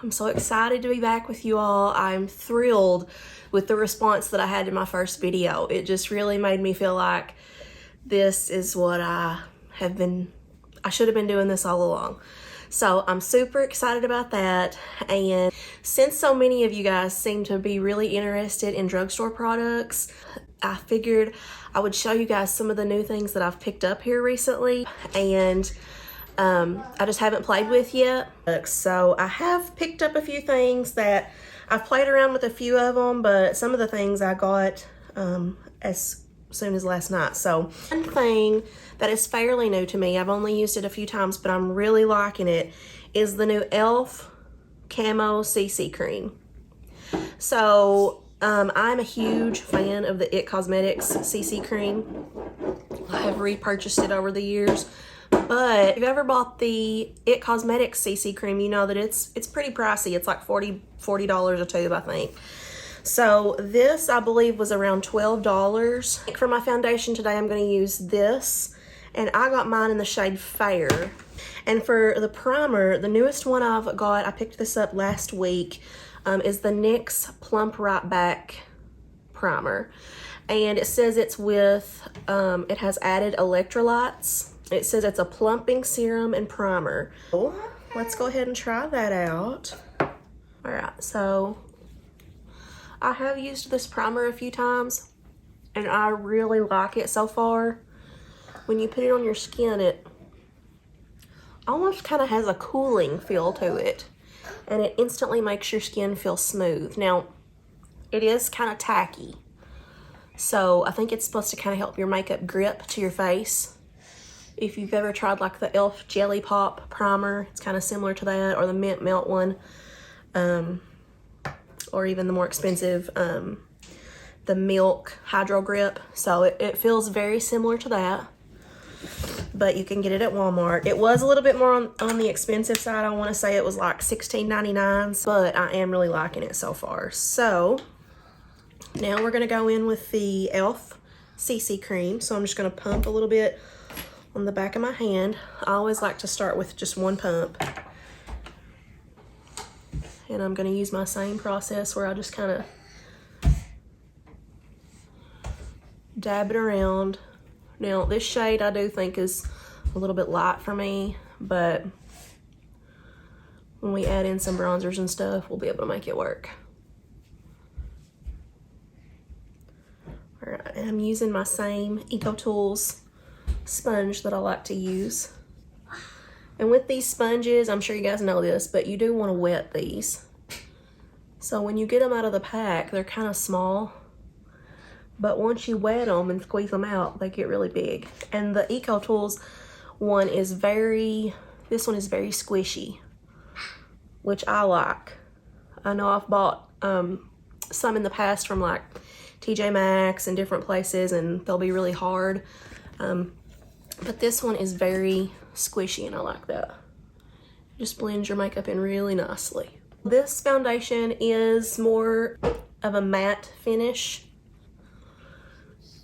I'm so excited to be back with you all. I'm thrilled with the response that I had in my first video. It just really made me feel like this is what I should have been doing this all along. So I'm super excited about that. And since so many of you guys seem to be really interested in drugstore products, I figured I would show you guys some of the new things that I've picked up here recently. And I just haven't played with yet. So I have picked up a few things that I've played around with, a few of them, but some of the things I got as soon as last night. So one thing that is fairly new to me, I've only used it a few times, but I'm really liking it, is the new E.L.F. Camo CC cream. So I'm a huge fan of the It Cosmetics CC cream. I have repurchased it over the years. But if you've ever bought the It Cosmetics CC cream, you know that it's pretty pricey. It's like $40 a tube, I think. So this, I believe, was around $12. For my foundation today, I'm going to use this. And I got mine in the shade Fair. And for the primer, the newest one I've got, I picked this up last week, is the NYX Plump Right Back primer. And it says it's with, it has added electrolytes. It says it's a plumping serum and primer. So let's go ahead and try that out. All right, so I have used this primer a few times and I really like it so far. When you put it on your skin, it almost kind of has a cooling feel to it, and it instantly makes your skin feel smooth. Now, it is kind of tacky, so I think it's supposed to kind of help your makeup grip to your face. If you've ever tried like the E.L.F. Jelly Pop primer, it's kind of similar to that, or the Mint Melt one, or even the more expensive, the Milk Hydro Grip. So it feels very similar to that, but you can get it at Walmart. It was a little bit more on the expensive side. I want to say it was like $16.99, but I am really liking it so far. So now we're going to go in with the E.L.F. CC cream. So I'm just going to pump a little bit on the back of my hand. I always like to start with just one pump. And I'm going to use my same process where I just kind of dab it around. Now, this shade I do think is a little bit light for me, but when we add in some bronzers and stuff, we'll be able to make it work. All right, and I'm using my same EcoTools sponge that I like to use. And with these sponges, I'm sure you guys know this, but you do want to wet these. So when you get them out of the pack, they're kind of small. But once you wet them and squeeze them out, they get really big. And the EcoTools one is this one is very squishy, which I like. I know I've bought some in the past from like TJ Maxx and different places, and they'll be really hard. But this one is very squishy, and I like that. Just blends your makeup in really nicely. This foundation is more of a matte finish.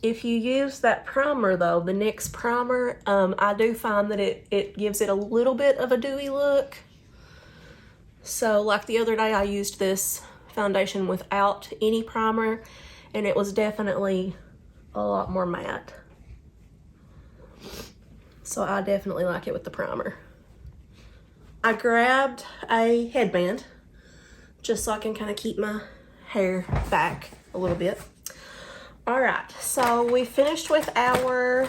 If you use that primer though, the NYX primer, I do find that it gives it a little bit of a dewy look. So like the other day, I used this foundation without any primer, and it was definitely a lot more matte. So I definitely like it with the primer. I grabbed a headband just so I can kind of keep my hair back a little bit. All right, so we finished with our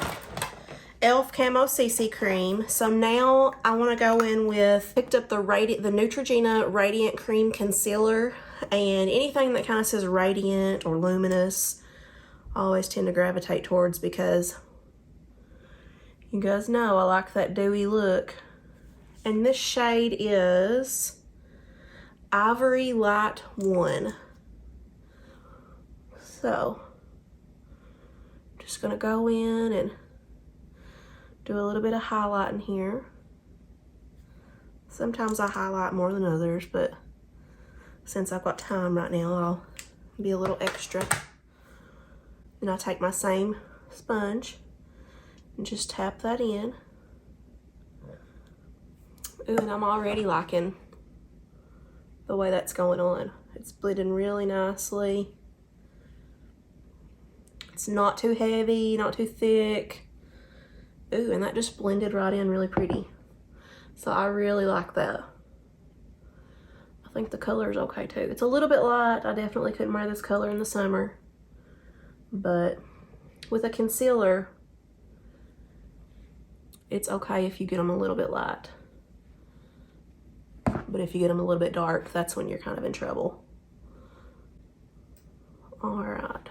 E.L.F. Camo CC cream. So now I want to go in with, picked up the Neutrogena Radiant Cream Concealer, and anything that kind of says radiant or luminous, I always tend to gravitate towards, because you guys know I like that dewy look. And this shade is Ivory Light 1. So just gonna go in and do a little bit of highlighting here. Sometimes I highlight more than others, but since I've got time right now, I'll be a little extra. And I take my same sponge and just tap that in. Ooh, and I'm already liking the way that's going on. It's blending really nicely. It's not too heavy, not too thick. Ooh, and that just blended right in really pretty. So I really like that. I think the color is okay too. It's a little bit light. I definitely couldn't wear this color in the summer. But with a concealer, it's okay if you get them a little bit light. But if you get them a little bit dark, that's when you're kind of in trouble. All right.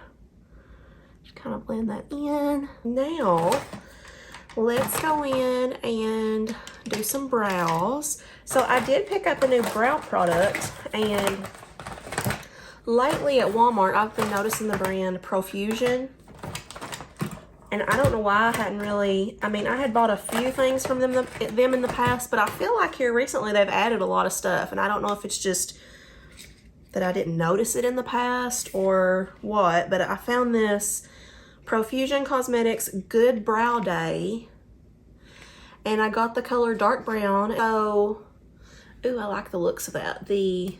Just kind of blend that in. Now, let's go in and do some brows. So I did pick up a new brow product, and lately at Walmart, I've been noticing the brand Profusion. And I don't know why I hadn't really, I mean, I had bought a few things from them in the past, but I feel like here recently they've added a lot of stuff. And I don't know if it's just that I didn't notice it in the past or what, but I found this Profusion Cosmetics Good Brow Day. And I got the color dark brown. So, ooh, I like the looks of that. The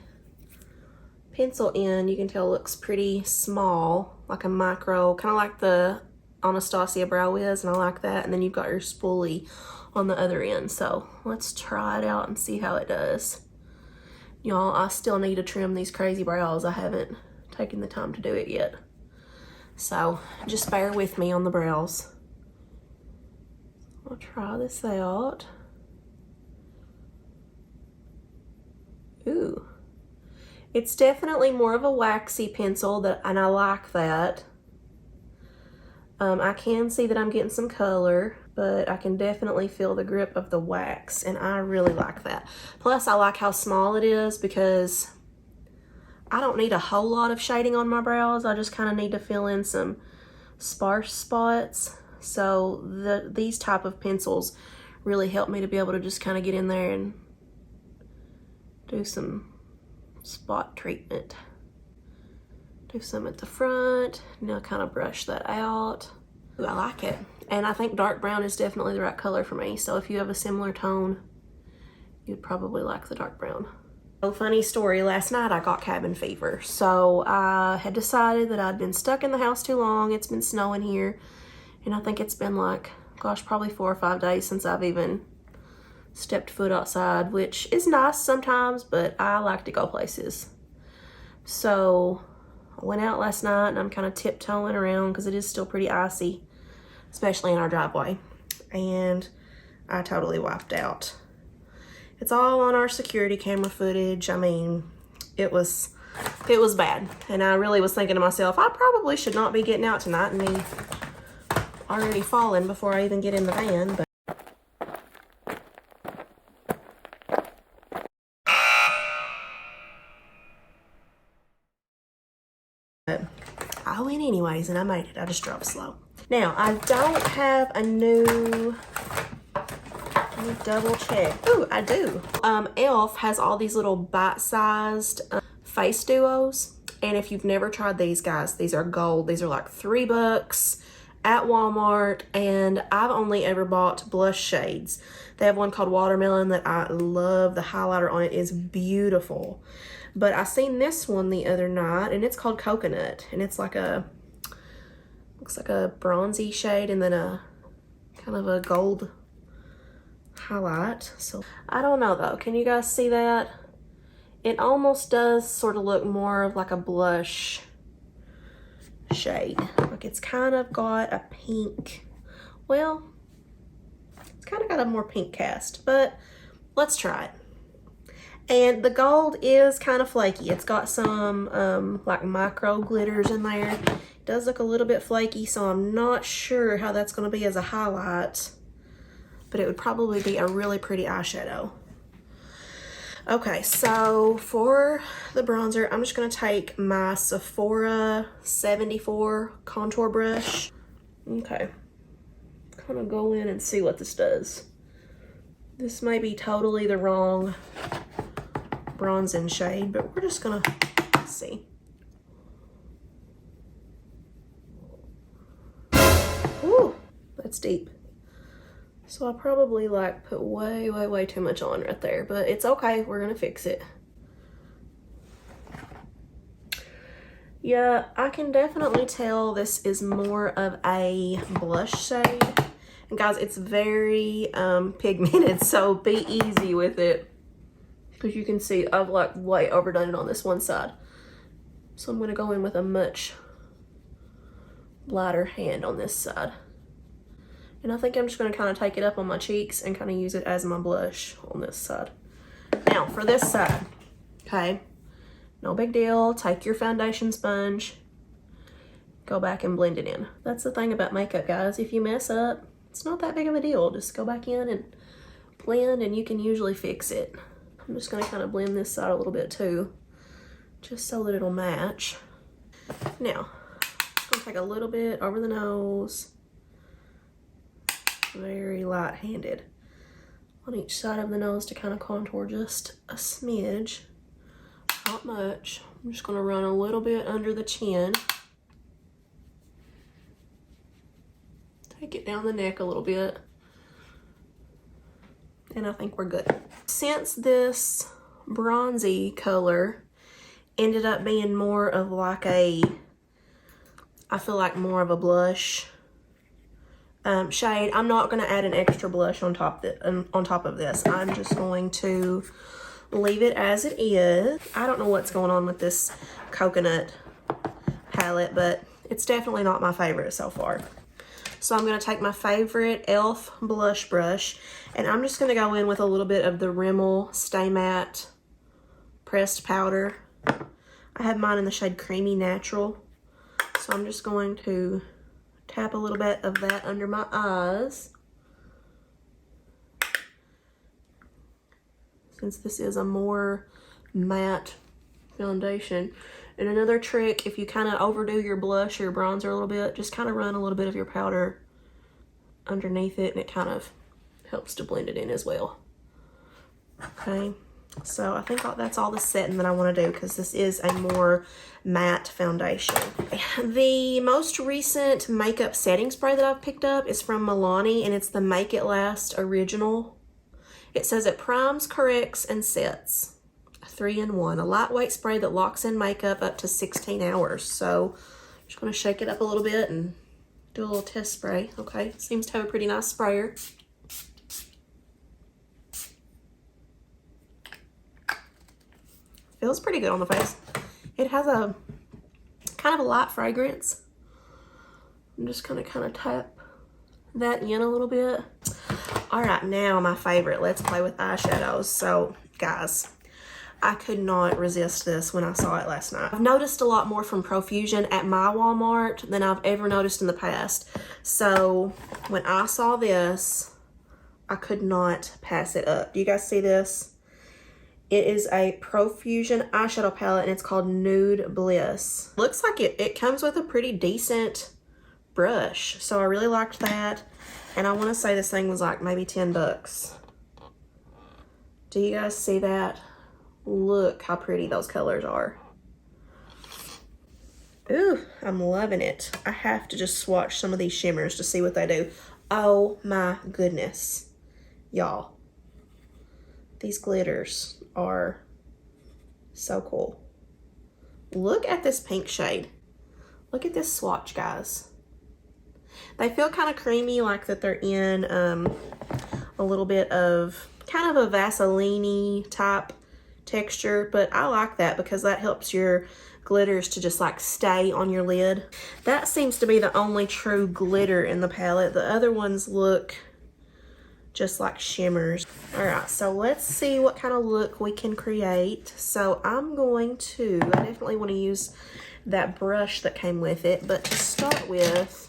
pencil end, you can tell, looks pretty small, like a micro, kind of like the Anastasia Brow Wiz, and I like that. And then you've got your spoolie on the other end. So let's try it out and see how it does. Y'all, I still need to trim these crazy brows. I haven't taken the time to do it yet. So just bear with me on the brows. I'll try this out. Ooh. It's definitely more of a waxy pencil, and I like that. I can see that I'm getting some color, but I can definitely feel the grip of the wax, and I really like that. Plus, I like how small it is because I don't need a whole lot of shading on my brows. I just kind of need to fill in some sparse spots. So these type of pencils really help me to be able to just kind of get in there and do some spot treatment. Do some at the front, now kind of brush that out. Ooh, I like it. And I think dark brown is definitely the right color for me. So if you have a similar tone, you'd probably like the dark brown. So funny story, last night I got cabin fever. So I had decided that I'd been stuck in the house too long. It's been snowing here. And I think it's been like, gosh, probably 4 or 5 days since I've even stepped foot outside, which is nice sometimes, but I like to go places. So I went out last night and I'm kind of tiptoeing around because it is still pretty icy, especially in our driveway. And I totally wiped out. It's all on our security camera footage. I mean, it was bad. And I really was thinking to myself, I probably should not be getting out tonight and me already falling before I even get in the van. But I went anyways, and I made it. I just drove slow. Now, I don't have a new, let me double check. Ooh, I do. E.L.F has all these little bite-sized face duos. And if you've never tried these, guys, these are gold. These are like $3 at Walmart. And I've only ever bought blush shades. They have one called Watermelon that I love. The highlighter on it is beautiful. But I seen this one the other night, and it's called Coconut, and it's like looks like a bronzy shade and then a kind of a gold highlight. So I don't know though, can you guys see that? It almost does sort of look more of like a blush shade. Like it's kind of got a pink, well, it's kind of got a more pink cast, but let's try it. And the gold is kind of flaky. It's got some like micro glitters in there. It does look a little bit flaky, so I'm not sure how that's going to be as a highlight, but it would probably be a really pretty eyeshadow. Okay, so for the bronzer, I'm just going to take my Sephora 74 contour brush. Okay, kind of go in and see what this does. This may be totally the wrong bronzing shade, but we're just gonna see. Ooh, that's deep. So I probably like put way too much on right there, but it's okay. We're gonna fix it. Yeah, I can definitely tell this is more of a blush shade. And guys, it's very pigmented, so be easy with it. Because you can see I've like way overdone it on this one side. So I'm going to go in with a much lighter hand on this side. And I think I'm just going to kind of take it up on my cheeks and kind of use it as my blush on this side. Now for this side, okay, no big deal. Take your foundation sponge, go back and blend it in. That's the thing about makeup, guys. If you mess up, it's not that big of a deal. Just go back in and blend and you can usually fix it. I'm just going to kind of blend this side a little bit too, just so that it'll match. Now, I'm going to take a little bit over the nose, very light-handed on each side of the nose to kind of contour just a smidge, not much. I'm just going to run a little bit under the chin. Take it down the neck a little bit. And I think we're good. Since this bronzy color ended up being more of like a, I feel like more of a blush shade, I'm not going to add an extra blush on top of this. I'm just going to leave it as it is. I don't know what's going on with this coconut palette, but it's definitely not my favorite so far. So I'm going to take my favorite E.L.F. blush brush, and I'm just going to go in with a little bit of the Rimmel Stay Matte pressed powder. I have mine in the shade Creamy Natural. So I'm just going to tap a little bit of that under my eyes. Since this is a more matte foundation. And another trick, if you kind of overdo your blush or your bronzer a little bit, just kind of run a little bit of your powder underneath it and it kind of helps to blend it in as well. Okay, so I think that's all the setting that I want to do because this is a more matte foundation. The most recent makeup setting spray that I've picked up is from Milani, and it's the Make It Last Original. It says it primes, corrects, and sets. 3-in-1, a lightweight spray that locks in makeup up to 16 hours. So I'm just going to shake it up a little bit and do a little test spray. Okay, seems to have a pretty nice sprayer. Feels pretty good on the face. It has a kind of a light fragrance. I'm just going to kind of tap that in a little bit. All right, now my favorite. Let's play with eyeshadows. So, guys, I could not resist this when I saw it last night. I've noticed a lot more from Profusion at my Walmart than I've ever noticed in the past. So when I saw this, I could not pass it up. Do you guys see this? It is a Profusion eyeshadow palette and it's called Nude Bliss. Looks like it comes with a pretty decent brush. So I really liked that. And I want to say this thing was like maybe 10 bucks. Do you guys see that? Look how pretty those colors are. Ooh, I'm loving it. I have to just swatch some of these shimmers to see what they do. Oh my goodness. Y'all, these glitters are so cool. Look at this pink shade. Look at this swatch, guys. They feel kind of creamy, like that they're in a little bit of kind of a Vaseline-y type texture, but I like that because that helps your glitters to just like stay on your lid. That seems to be the only true glitter in the palette. The other ones look just like shimmers. All right, so let's see what kind of look we can create. So I'm going to, I definitely want to use that brush that came with it, but to start with,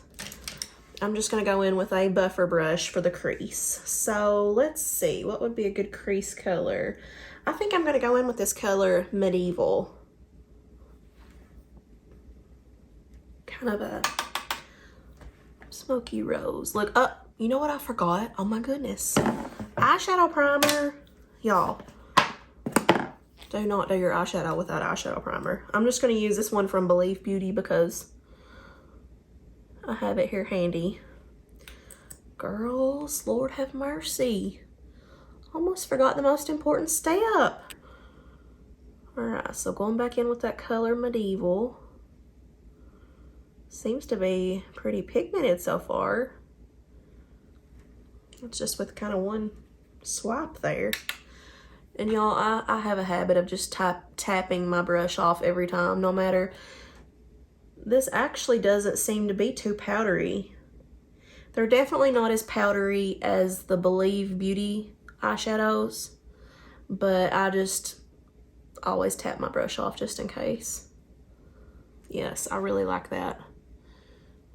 I'm just going to go in with a buffer brush for the crease. So let's see, what would be a good crease color? I think I'm going to go in with this color Medieval. Kind of a smoky rose. Look up. You know what I forgot? Oh my goodness. Eyeshadow primer. Y'all, do not do your eyeshadow without eyeshadow primer. I'm just going to use this one from Believe Beauty because I have it here handy. Girls, Lord have mercy. Almost forgot the most important step. Alright, so going back in with that color Medieval. Seems to be pretty pigmented so far. It's just with kind of one swipe there. And y'all, I have a habit of just tapping my brush off every time, no matter. This actually doesn't seem to be too powdery. They're definitely not as powdery as the Believe Beauty eyeshadows, but I just always tap my brush off just in case. Yes, I really like that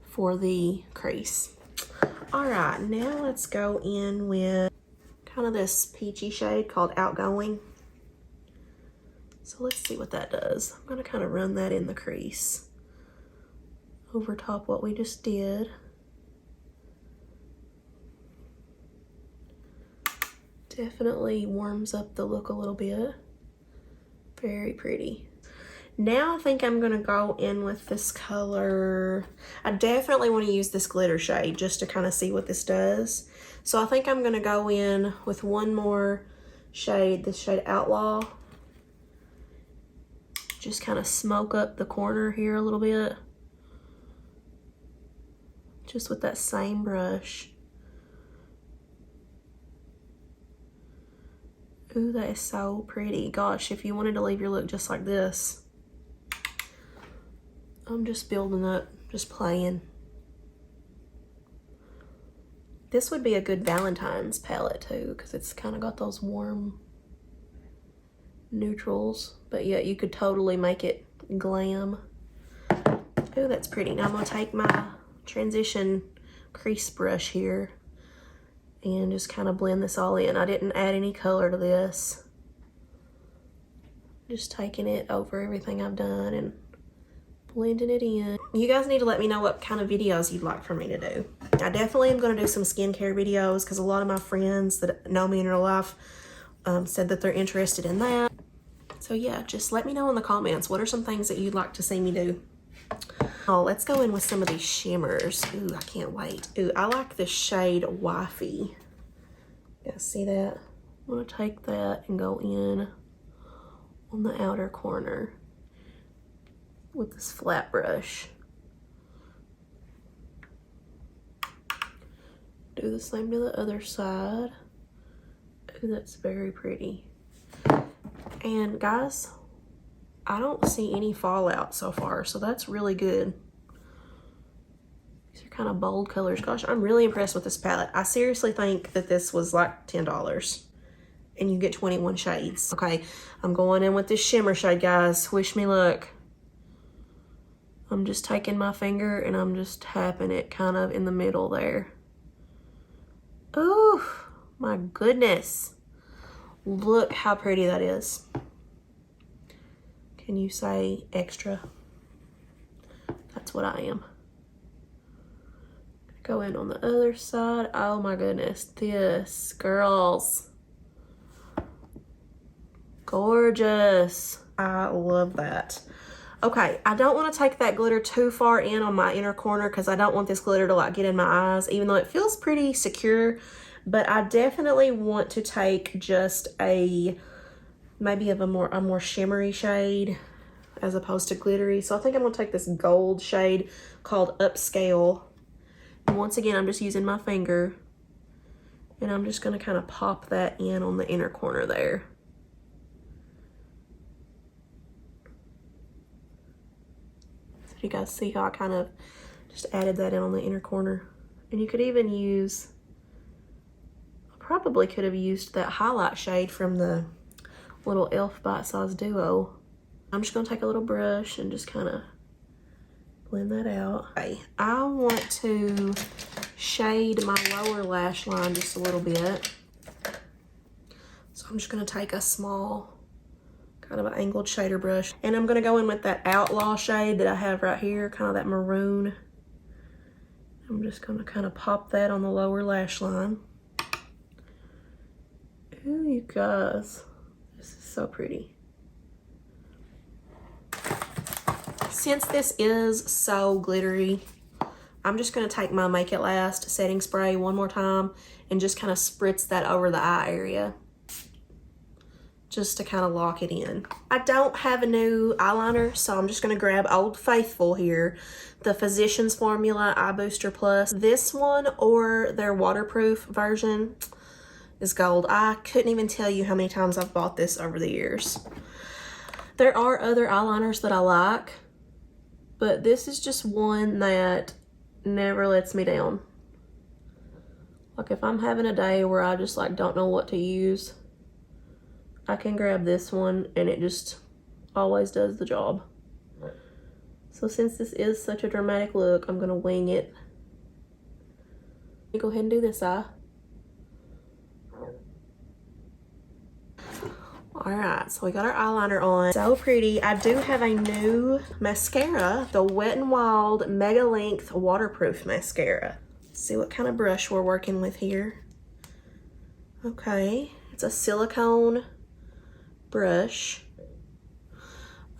for the crease. All right, now let's go in with kind of this peachy shade called Outgoing. So let's see what that does. I'm gonna kind of run that in the crease over top what we just did. Definitely warms up the look a little bit. Very pretty. Now I think I'm gonna go in with this color. I definitely want to use this glitter shade just to kind of see what this does. So I think I'm gonna go in with one more shade, this shade Outlaw. Just kind of smoke up the corner here a little bit. Just with that same brush. Ooh, that is so pretty. Gosh, if you wanted to leave your look just like this. I'm just building up, just playing. This would be a good Valentine's palette too, because it's kind of got those warm neutrals, but yeah, you could totally make it glam. Oh, that's pretty. Now I'm gonna take my transition crease brush here and just kind of blend this all in. I didn't add any color to this. Just taking it over everything I've done and blending it in. You guys need to let me know what kind of videos you'd like for me to do. I definitely am going to do some skincare videos because a lot of my friends that know me in real life said that they're interested in that. So yeah, just let me know in the comments. What are some things that you'd like to see me do? Oh, let's go in with some of these shimmers. Ooh, I can't wait. Ooh, I like the shade Wifey. You guys see that? I'm going to take that and go in on the outer corner with this flat brush. Do the same to the other side. Ooh, that's very pretty. And guys, I don't see any fallout so far, so that's really good. These are kind of bold colors. Gosh, I'm really impressed with this palette. I seriously think that this was like $10 and you get 21 shades. Okay, I'm going in with this shimmer shade, guys. Wish me luck. I'm just taking my finger and I'm just tapping it kind of in the middle there. Oh my goodness. Look how pretty that is. Can you say extra? That's what I am. Go in on the other side. Oh my goodness, this, girls. Gorgeous. I love that. Okay, I don't want to take that glitter too far in on my inner corner because I don't want this glitter to like get in my eyes, even though it feels pretty secure. But I definitely want to take just a, maybe of a more shimmery shade as opposed to glittery. So I think I'm going to take this gold shade called Upscale. And once again, I'm just using my finger. And I'm just going to kind of pop that in on the inner corner there. You guys see how I kind of just added that in on the inner corner. And you could even use, I probably could have used that highlight shade from the little E.L.F. Bite Size Duo. I'm just gonna take a little brush and just kind of blend that out. Okay, I want to shade my lower lash line just a little bit. So I'm just gonna take a small kind of an angled shader brush. And I'm gonna go in with that Outlaw shade that I have right here, kind of that maroon. I'm just gonna kind of pop that on the lower lash line. Ooh, you guys, this is so pretty. Since this is so glittery, I'm just gonna take my Make It Last setting spray one more time and just kind of spritz that over the eye area. just to kind of lock it in. I don't have a new eyeliner, so I'm just going to grab Old Faithful here, the Physicians Formula Eye Booster Plus. This one or their waterproof version is gold. I couldn't even tell you how many times I've bought this over the years. There are other eyeliners that I like, but this is just one that never lets me down. Like if I'm having a day where I just like don't know what to use, I can grab this one and it just always does the job. So since this is such a dramatic look, I'm gonna wing it. Let me go ahead and do this eye. Alright, so we got our eyeliner on. So pretty. I do have a new mascara, the Wet n Wild Mega Length Waterproof Mascara. Let's see what kind of brush we're working with here. Okay, it's a silicone brush.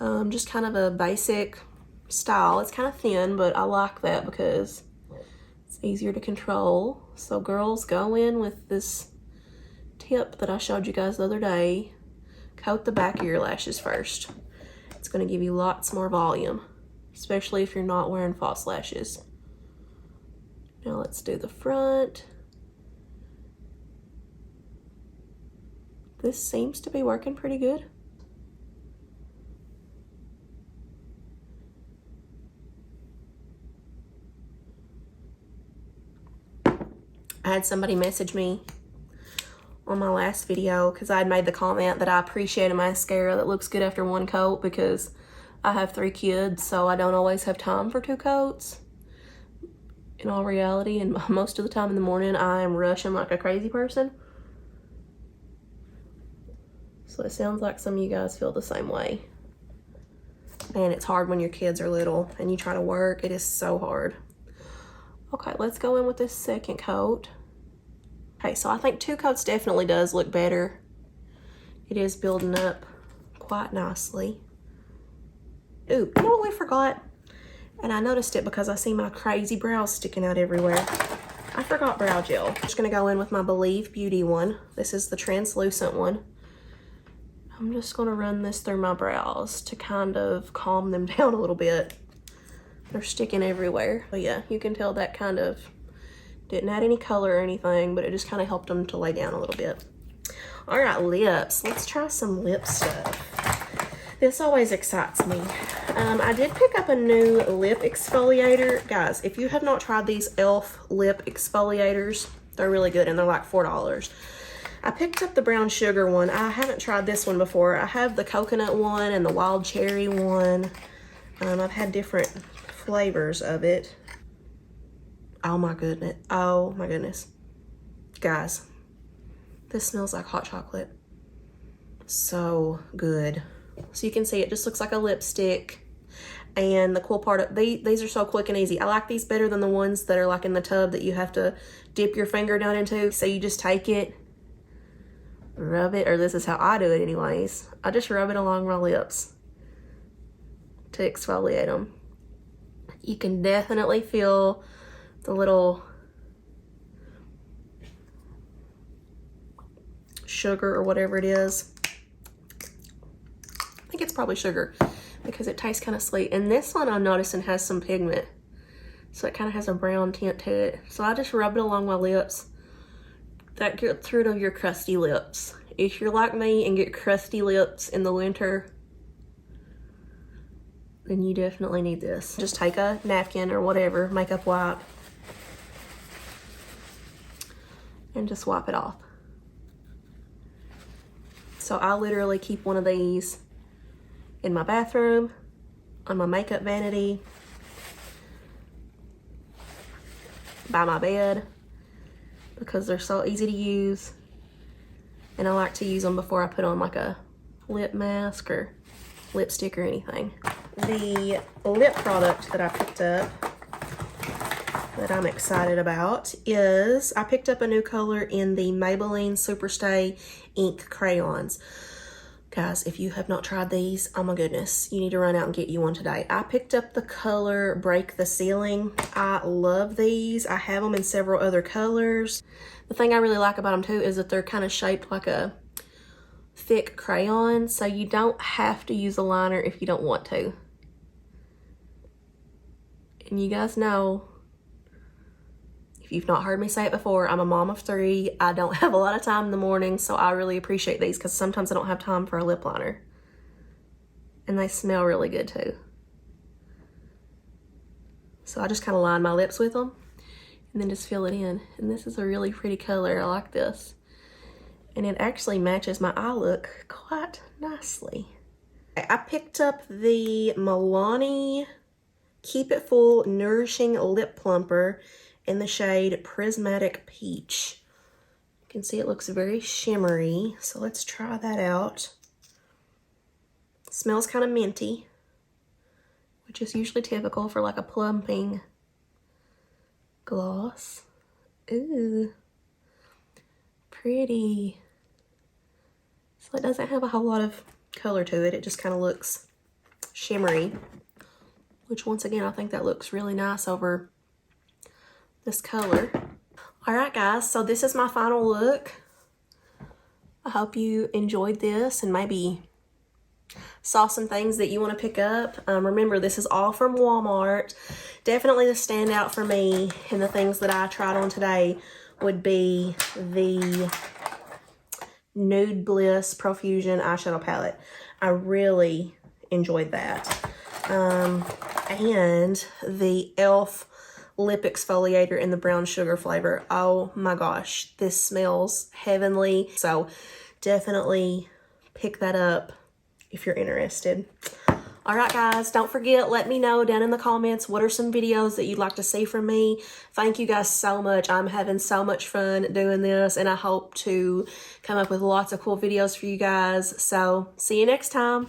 Just kind of a basic style. It's kind of thin, but I like that because it's easier to control. So girls, go in with this tip that I showed you guys the other day. Coat the back of your lashes first. It's going to give you lots more volume, especially if you're not wearing false lashes. Now let's do the front. This seems to be working pretty good. I had somebody message me on my last video because I had made the comment that I appreciate a mascara that looks good after one coat because I have 3 kids, so I don't always have time for 2 coats. In all reality, and most of the time in the morning, I am rushing like a crazy person. So it sounds like some of you guys feel the same way. Man, it's hard when your kids are little and you try to work. It is so hard. Okay, let's go in with this second coat. Okay, so I think 2 coats definitely does look better. It is building up quite nicely. Ooh, you know what we forgot? And I noticed it because I see my crazy brows sticking out everywhere. I forgot brow gel. I'm just gonna go in with my Believe Beauty one. This is the translucent one. I'm just gonna run this through my brows to kind of calm them down a little bit. They're sticking everywhere. But yeah, you can tell that kind of didn't add any color or anything, but it just kind of helped them to lay down a little bit. All right, lips. Let's try some lip stuff. This always excites me. I did pick up a new lip exfoliator. Guys, if you have not tried these E.L.F. lip exfoliators, they're really good and they're like $4. I picked up the brown sugar one. I haven't tried this one before. I have the coconut one and the wild cherry one. I've had different flavors of it. Oh my goodness. Oh my goodness. Guys, this smells like hot chocolate. So good. So you can see it just looks like a lipstick. And the cool part of these are so quick and easy. I like these better than the ones that are like in the tub that you have to dip your finger down into. So you just take it, rub it, or this is how I do it anyways. I just rub it along my lips to exfoliate them. You can definitely feel the little sugar or whatever it is. I think it's probably sugar because it tastes kind of sweet. And this one I'm noticing has some pigment. So it kind of has a brown tint to it. So I just rub it along my lips. That gets rid of your crusty lips. If you're like me and get crusty lips in the winter, then you definitely need this. Just take a napkin or whatever, makeup wipe, and just wipe it off. So I literally keep one of these in my bathroom, on my makeup vanity, by my bed, because they're so easy to use. And I like to use them before I put on like a lip mask or lipstick or anything. The lip product that I picked up that I'm excited about is I picked up a new color in the Maybelline Superstay ink crayons. Guys, if you have not tried these, oh my goodness, you need to run out and get you one today. I picked up the color Break the Ceiling. I love these. I have them in several other colors. The thing I really like about them too is that they're kind of shaped like a thick crayon, so you don't have to use a liner if you don't want to. And you guys know, if you've not heard me say it before, I'm a mom of 3. I don't have a lot of time in the morning, so I really appreciate these because sometimes I don't have time for a lip liner. And they smell really good too. So I just kind of line my lips with them and then just fill it in. And this is a really pretty color. I like this. And it actually matches my eye look quite nicely. I picked up the Milani Keep It Full Nourishing Lip Plumper in the shade Prismatic Peach. You can see it looks very shimmery, so let's try that out. It smells kind of minty, which is usually typical for like a plumping gloss. Ooh, pretty. So it doesn't have a whole lot of color to it. It just kind of looks shimmery, which once again, I think that looks really nice over this color. All right, guys, so this is my final look. I hope you enjoyed this and maybe saw some things that you want to pick up. Remember, this is all from Walmart. Definitely the standout for me and the things that I tried on today would be the Nude Bliss Profusion eyeshadow palette. I really enjoyed that. And the E.L.F lip exfoliator in the brown sugar flavor. Oh my gosh, this smells heavenly. So definitely pick that up if you're interested. All right, guys, don't forget, let me know down in the comments what are some videos that you'd like to see from me. Thank you guys so much. I'm having so much fun doing this, and I hope to come up with lots of cool videos for you guys. So see you next time.